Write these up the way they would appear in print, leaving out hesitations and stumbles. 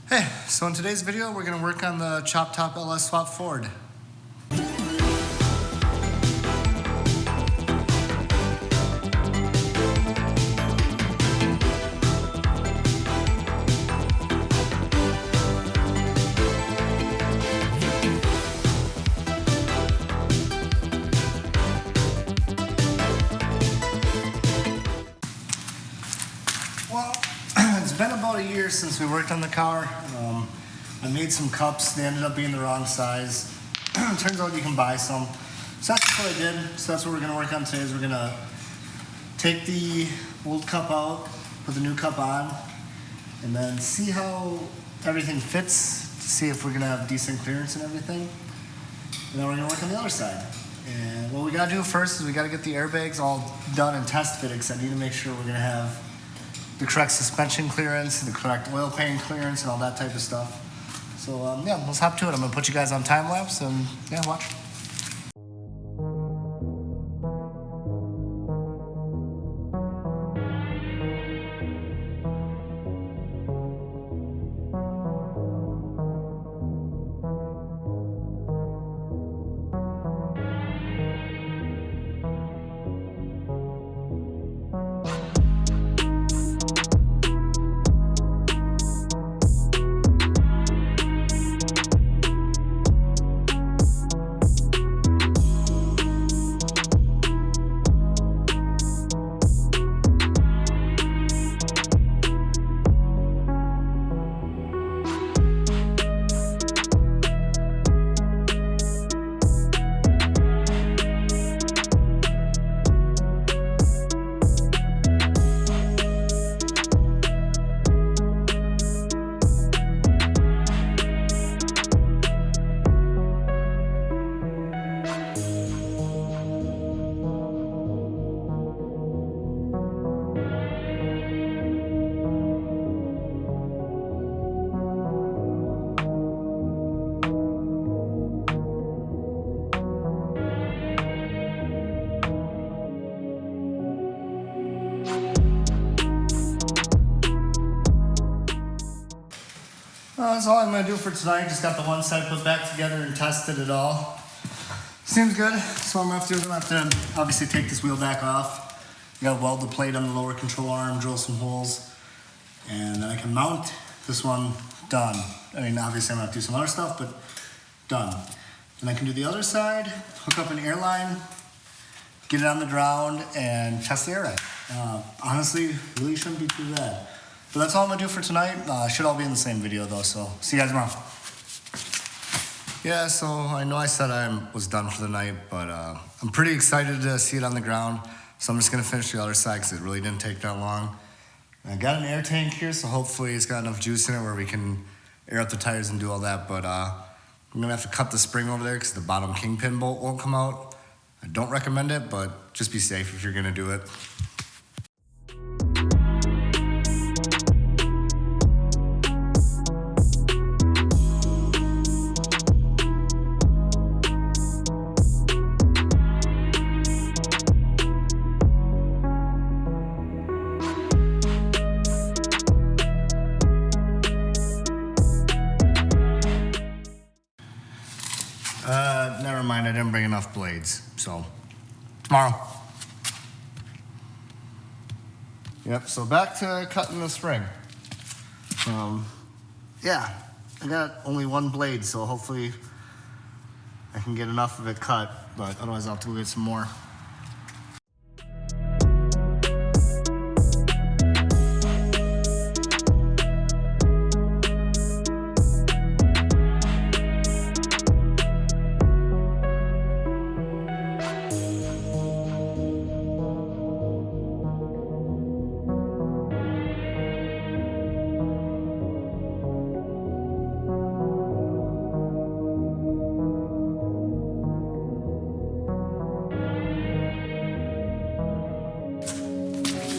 Hey, so in today's video, we're gonna work on the chop top LS swap Ford. Well, it's been about a year since we worked on the car. I made some cups, they ended up being the wrong size. Turns out you can buy some. So that's what I did. So that's what we're gonna work on today is we're gonna take the old cup out, put the new cup on, and then see how everything fits to see if we're gonna have decent clearance and everything. And then we're gonna work on the other side. And what we gotta do first is we gotta get the airbags all done and test fitted because I need to make sure we're gonna have the correct suspension clearance, the correct oil pan clearance, and all that type of stuff. So yeah, let's hop to it. I'm gonna put you guys on time lapse and yeah, watch. That's all I'm gonna do for tonight. Just got the one side put back together and tested it all. Seems good. So what I'm gonna have to do is I'm gonna have to obviously take this wheel back off. You gotta weld the plate on the lower control arm, drill some holes, and then I can mount this one. Done. I mean, obviously I'm gonna have to do some other stuff, but done. Then I can do the other side, hook up an airline, get it on the ground, and test the air ride. Honestly, really shouldn't be too bad. But that's all I'm gonna do for tonight. Should all be in the same video though, so see you guys tomorrow. Yeah, so I know I said I was done for the night, but I'm pretty excited to see it on the ground. So I'm just gonna finish the other side because it really didn't take that long. And I got an air tank here, so hopefully it's got enough juice in it where we can air out the tires and do all that. But I'm gonna have to cut the spring over there because the bottom kingpin bolt won't come out. I don't recommend it, but just be safe if you're gonna do it. Never mind, I didn't bring enough blades, so tomorrow. Yep, so back to cutting the spring. Yeah, I got only one blade, so hopefully I can get enough of it cut, but otherwise I'll have to go get some more.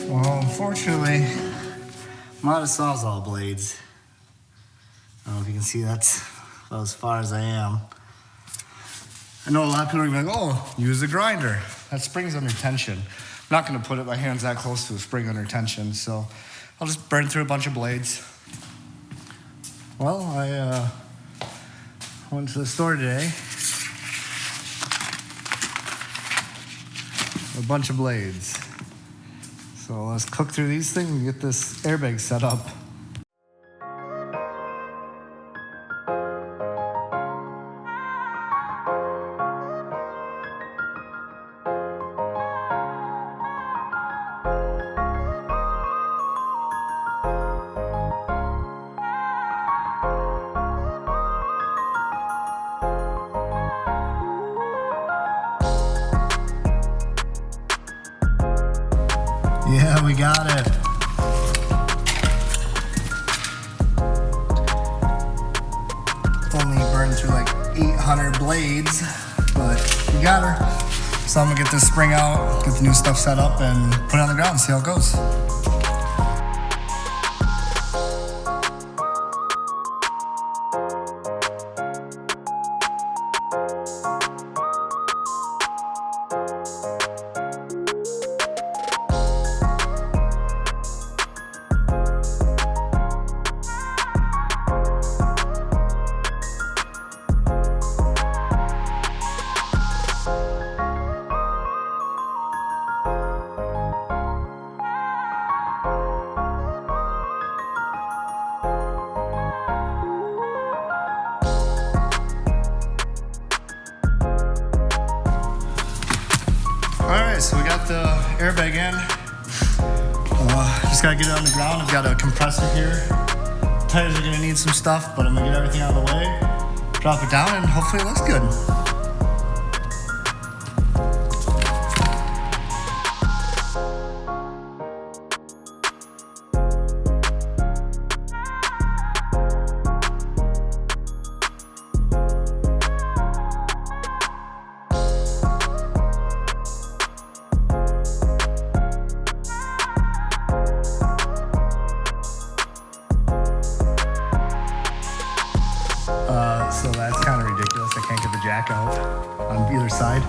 Well, unfortunately, I'm out of Sawzall blades. I don't know if you can see that's about as far as I am. I know a lot of people are gonna be like, oh, use a grinder. That spring's under tension. I'm not gonna put my hands that close to a spring under tension, so I'll just burn through a bunch of blades. Well, I went to the store today. A bunch of blades. So let's cook through these things and get this airbag set up. Yeah, we got it. Only burned through like 800 blades, but we got her. So I'm gonna get this spring out, get the new stuff set up, and put it on the ground and see how it goes. Alright, so we got the airbag in. Just gotta get it on the ground. I've got a compressor here. Tires are gonna need some stuff, but I'm gonna get everything out of the way, drop it down, and hopefully it looks good. So that's kind of ridiculous. I can't get the jack out on either side.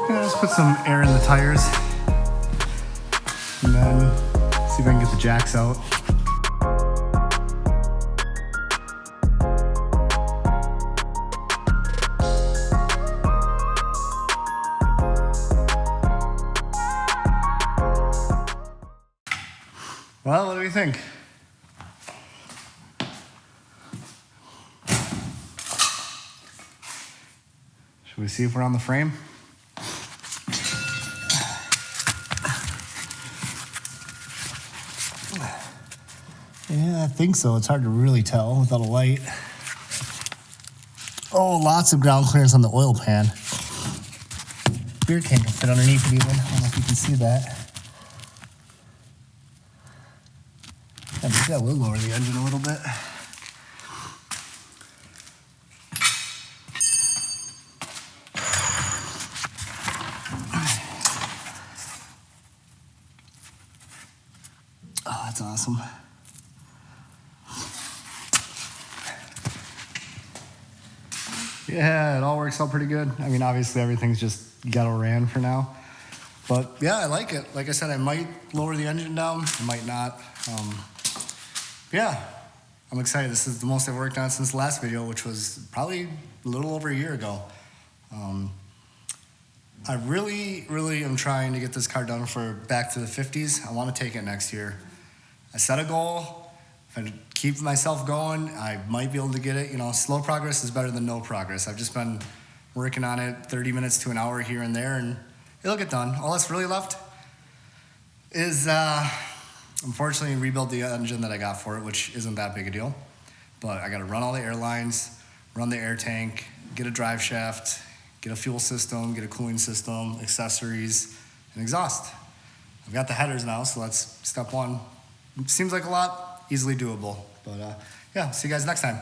Yeah, let's put some air in the tires and then see if I can get the jacks out. Well, what do we think? Should we see if we're on the frame? Yeah, I think so. It's hard to really tell without a light. Oh, lots of ground clearance on the oil pan. Beer can fit underneath it even. I don't know if you can see that. Maybe I will lower the engine a little bit. Oh, that's awesome. Yeah, it all works out pretty good. I mean, obviously everything's just ghetto ran for now. But yeah, I like it. Like I said, I might lower the engine down, I might not. Yeah, I'm excited. This is the most I've worked on since the last video, which was probably a little over a year ago. I really am trying to get this car done for back to the 50s. I want to take it next year. I set a goal. If I keep myself going, I might be able to get it. You know, slow progress is better than no progress. I've just been working on it 30 minutes to an hour here and there, and it'll get done. All that's really left is unfortunately rebuild the engine that I got for it, which isn't that big a deal. But I gotta run all the air lines, run the air tank, get a drive shaft, get a fuel system, get a cooling system, accessories, and exhaust. I've got the headers now, so that's step one. Seems like a lot, easily doable. But yeah, see you guys next time.